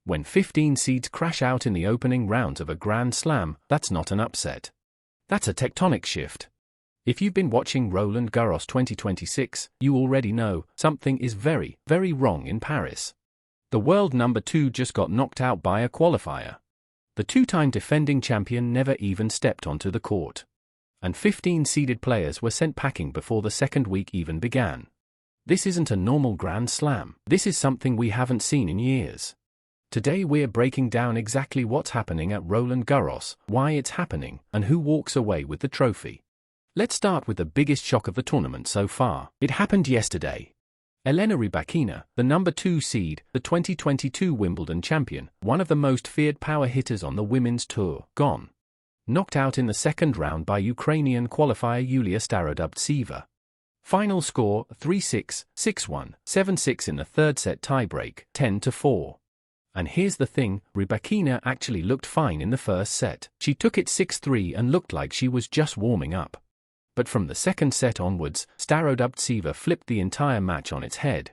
When 15 seeds crash out in the opening rounds of a Grand Slam, that's not an upset. That's a tectonic shift. If you've been watching Roland Garros 2026, you already know something is very, very wrong in Paris. The world number 2 just got knocked out by a qualifier. The two-time defending champion never even stepped onto the court. And 15 seeded players were sent packing before the second week even began. This isn't a normal Grand Slam. This is something we haven't seen in years. Today we're breaking down exactly what's happening at Roland Garros, why it's happening, and who walks away with the trophy. Let's start with the biggest shock of the tournament so far. It happened yesterday. Elena Rybakina, the number 2 seed, the 2022 Wimbledon champion, one of the most feared power hitters on the women's tour, gone. Knocked out in the second round by Ukrainian qualifier Yuliia Starodubtseva. Final score 3-6, 6-1, 7-6 in the third set tiebreak, 10-4. And here's the thing, Rybakina actually looked fine in the first set. She took it 6-3 and looked like she was just warming up. But from the second set onwards, Starodubtseva flipped the entire match on its head.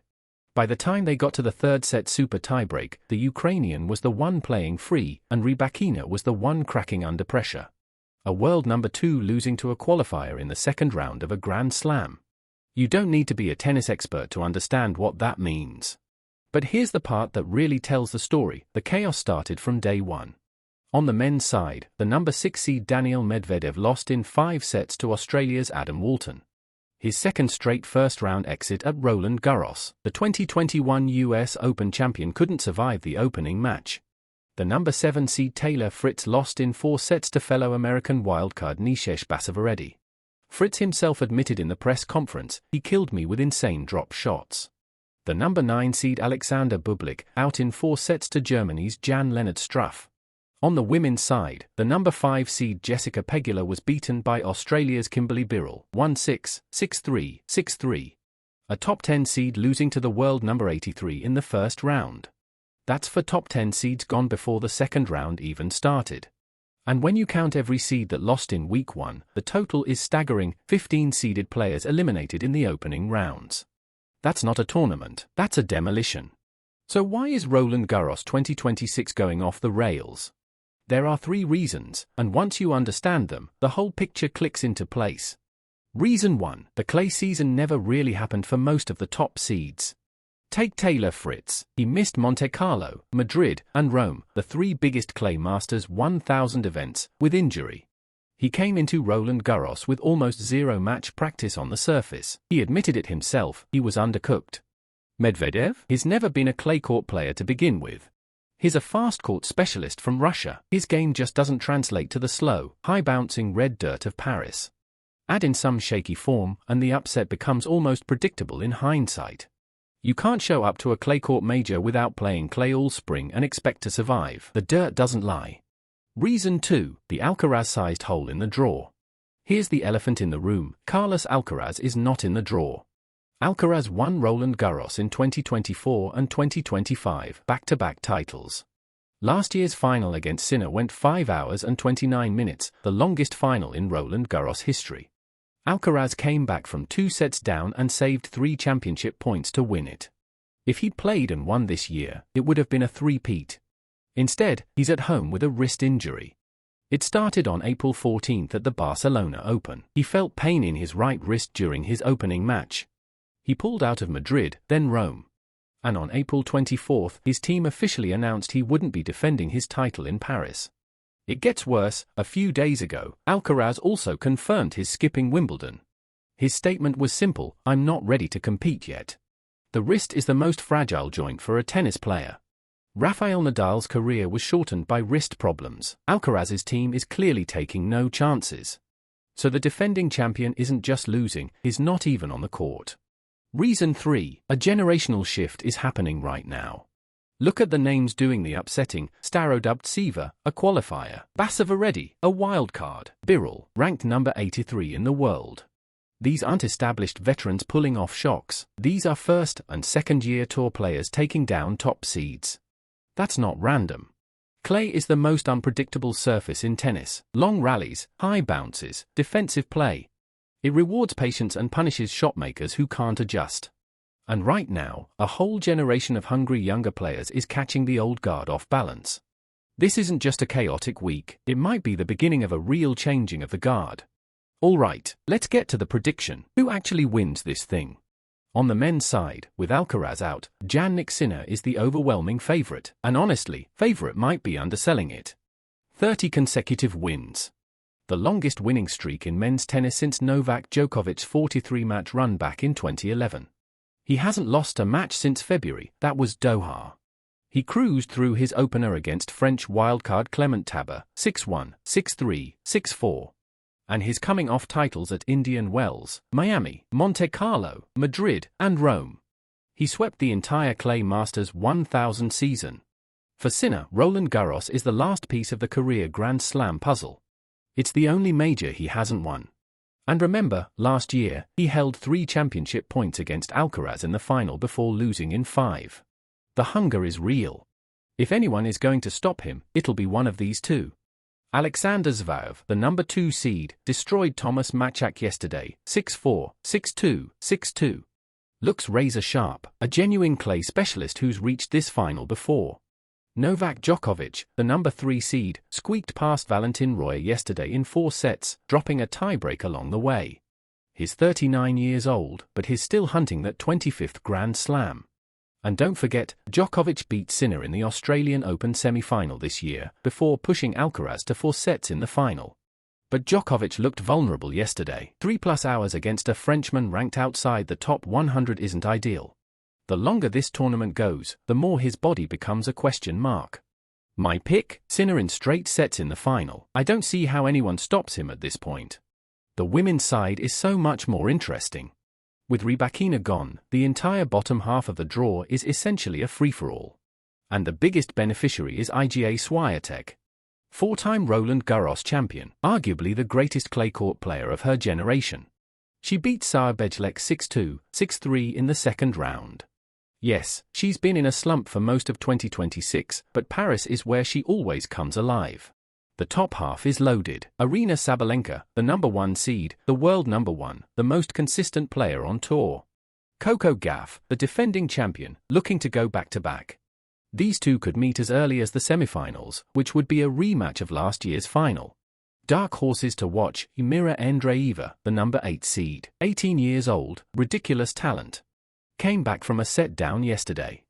By the time they got to the third set super tiebreak, the Ukrainian was the one playing free, and Rybakina was the one cracking under pressure. A world number 2 losing to a qualifier in the second round of a Grand Slam. You don't need to be a tennis expert to understand what that means. But here's the part that really tells the story. The chaos started from day one. On the men's side, the number 6 seed Daniil Medvedev lost in 5 sets to Australia's Adam Walton. His second straight first-round exit at Roland Garros. The 2021 US Open champion couldn't survive the opening match. The number 7 seed Taylor Fritz lost in 4 sets to fellow American wildcard Basavareddy. Fritz himself admitted in the press conference, "He killed me with insane drop shots." The number 9 seed Alexander Bublik out in 4 sets to Germany's Jan-Lennard Struff. On the women's side, the number 5 seed Jessica Pegula was beaten by Australia's Kimberly Birrell 1-6, 6-3, 6-3. A top 10 seed losing to the world number 83 in the first round. That's for top 10 seeds gone before the second round even started. And when you count every seed that lost in week 1, the total is staggering, 15 seeded players eliminated in the opening rounds. That's not a tournament, that's a demolition. So why is Roland Garros 2026 going off the rails? There are 3 reasons, and once you understand them, the whole picture clicks into place. Reason 1, the clay season never really happened for most of the top seeds. Take Taylor Fritz. He missed Monte Carlo, Madrid, and Rome, the 3 biggest clay Masters 1000 events, with injury. He came into Roland Garros with almost 0 match practice on the surface. He admitted it himself, he was undercooked. Medvedev? He's never been a clay court player to begin with. He's a fast court specialist from Russia. His game just doesn't translate to the slow, high-bouncing red dirt of Paris. Add in some shaky form, and the upset becomes almost predictable in hindsight. You can't show up to a clay court major without playing clay all spring and expect to survive. The dirt doesn't lie. Reason 2, the Alcaraz-sized hole in the draw. Here's the elephant in the room, Carlos Alcaraz is not in the draw. Alcaraz won Roland Garros in 2024 and 2025, back-to-back titles. Last year's final against Sinner went 5 hours and 29 minutes, the longest final in Roland Garros history. Alcaraz came back from 2 sets down and saved 3 championship points to win it. If he'd played and won this year, it would have been a three-peat. Instead, he's at home with a wrist injury. It started on April 14th at the Barcelona Open. He felt pain in his right wrist during his opening match. He pulled out of Madrid, then Rome. And on April 24th, his team officially announced he wouldn't be defending his title in Paris. It gets worse. A few days ago, Alcaraz also confirmed his skipping Wimbledon. His statement was simple: "I'm not ready to compete yet." The wrist is the most fragile joint for a tennis player. Rafael Nadal's career was shortened by wrist problems. Alcaraz's team is clearly taking no chances. So the defending champion isn't just losing, he's not even on the court. Reason 3, a generational shift is happening right now. Look at the names doing the upsetting: Starodubtseva, a qualifier; Basavareddy, a wildcard; Birrell, ranked number 83 in the world. These aren't established veterans pulling off shocks. These are first- and second-year tour players taking down top seeds. That's not random. Clay is the most unpredictable surface in tennis. Long rallies, high bounces, defensive play. It rewards patience and punishes shotmakers who can't adjust. And right now, a whole generation of hungry younger players is catching the old guard off balance. This isn't just a chaotic week, it might be the beginning of a real changing of the guard. Alright, let's get to the prediction. Who actually wins this thing? On the men's side, with Alcaraz out, Jannik Sinner is the overwhelming favourite, and honestly, favourite might be underselling it. 30 consecutive wins. The longest winning streak in men's tennis since Novak Djokovic's 43-match run back in 2011. He hasn't lost a match since February, that was Doha. He cruised through his opener against French wildcard Clement Taber, 6-1, 6-3, 6-4. And his coming-off titles at Indian Wells, Miami, Monte Carlo, Madrid, and Rome. He swept the entire Clay Masters 1000 season. For Sinner, Roland Garros is the last piece of the career Grand Slam puzzle. It's the only major he hasn't won. And remember, last year, he held 3 championship points against Alcaraz in the final before losing in 5. The hunger is real. If anyone is going to stop him, it'll be one of these two. Alexander Zverev, the number 2 seed, destroyed Thomas Maček yesterday, 6-4, 6-2, 6-2. Looks razor sharp, a genuine clay specialist who's reached this final before. Novak Djokovic, the number 3 seed, squeaked past Valentin Roy yesterday in 4 sets, dropping a tiebreak along the way. He's 39 years old, but he's still hunting that 25th Grand Slam. And don't forget, Djokovic beat Sinner in the Australian Open semi-final this year, before pushing Alcaraz to 4 sets in the final. But Djokovic looked vulnerable yesterday. 3+ hours against a Frenchman ranked outside the top 100 isn't ideal. The longer this tournament goes, the more his body becomes a question mark. My pick, Sinner in straight sets in the final. I don't see how anyone stops him at this point. The women's side is so much more interesting. With Rybakina gone, the entire bottom half of the draw is essentially a free-for-all. And the biggest beneficiary is Iga Swiatek. 4-time Roland Garros champion, arguably the greatest clay court player of her generation. She beat Sara Bejlek 6-2, 6-3 in the second round. Yes, she's been in a slump for most of 2026, but Paris is where she always comes alive. The top half is loaded. Aryna Sabalenka, the number 1 seed, the world number 1, the most consistent player on tour. Coco Gauff, the defending champion, looking to go back-to-back. These two could meet as early as the semifinals, which would be a rematch of last year's final. Dark horses to watch, Mira Andreeva, the number 8 seed, 18 years old, ridiculous talent. Came back from a set down yesterday.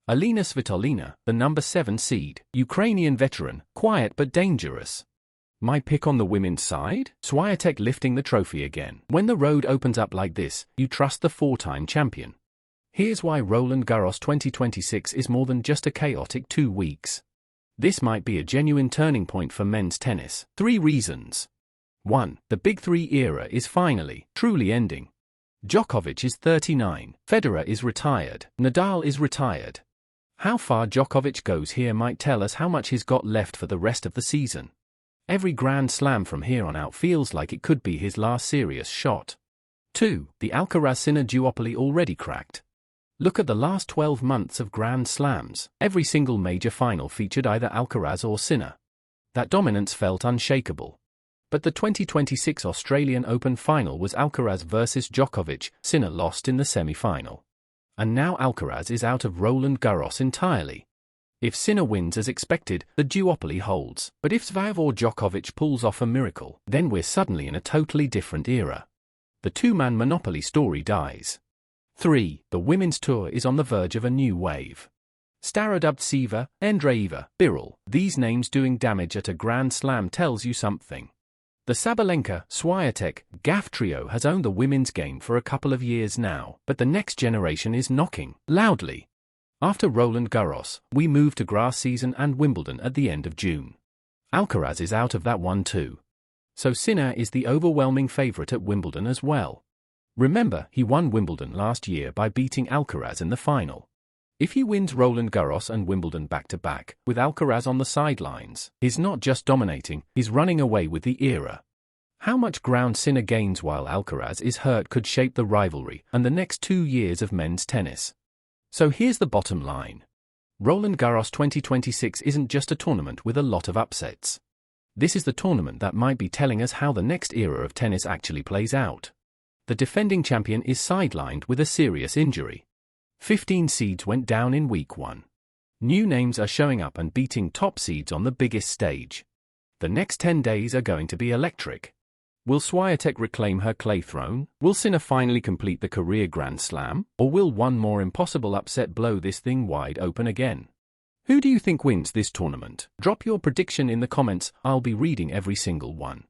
Alina Svitolina, the number 7 seed, Ukrainian veteran, quiet but dangerous. My pick on the women's side? Swiatek lifting the trophy again. When the road opens up like this, you trust the 4-time champion. Here's why Roland Garros 2026 is more than just a chaotic 2 weeks. This might be a genuine turning point for men's tennis. 3 reasons. 1. The Big 3 era is finally, truly ending. Djokovic is 39, Federer is retired, Nadal is retired. How far Djokovic goes here might tell us how much he's got left for the rest of the season. Every Grand Slam from here on out feels like it could be his last serious shot. 2. The Alcaraz-Sinner duopoly already cracked. Look at the last 12 months of Grand Slams. Every single major final featured either Alcaraz or Sinner. That dominance felt unshakable. But the 2026 Australian Open final was Alcaraz versus Djokovic. Sinner lost in the semi-final. And now Alcaraz is out of Roland Garros entirely. If Sinner wins as expected, the duopoly holds. But if Zverev or Djokovic pulls off a miracle, then we're suddenly in a totally different era. The 2-man monopoly story dies. 3. The women's tour is on the verge of a new wave. Starodubtseva, Andreeva, Birol, these names doing damage at a Grand Slam tells you something. The Sabalenka, Swiatek, Gauff trio has owned the women's game for a couple of years now, but the next generation is knocking, loudly. After Roland Garros, we move to grass season and Wimbledon at the end of June. Alcaraz is out of that one too. So Sinner is the overwhelming favourite at Wimbledon as well. Remember, he won Wimbledon last year by beating Alcaraz in the final. If he wins Roland Garros and Wimbledon back-to-back, with Alcaraz on the sidelines, he's not just dominating, he's running away with the era. How much ground Sinner gains while Alcaraz is hurt could shape the rivalry and the next 2 years of men's tennis. So here's the bottom line. Roland Garros 2026 isn't just a tournament with a lot of upsets. This is the tournament that might be telling us how the next era of tennis actually plays out. The defending champion is sidelined with a serious injury. 15 seeds went down in week 1. New names are showing up and beating top seeds on the biggest stage. The next 10 days are going to be electric. Will Swiatek reclaim her clay throne? Will Sinner finally complete the career Grand Slam? Or will one more impossible upset blow this thing wide open again? Who do you think wins this tournament? Drop your prediction in the comments, I'll be reading every single one.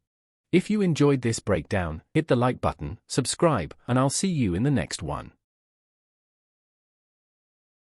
If you enjoyed this breakdown, hit the like button, subscribe, and I'll see you in the next one.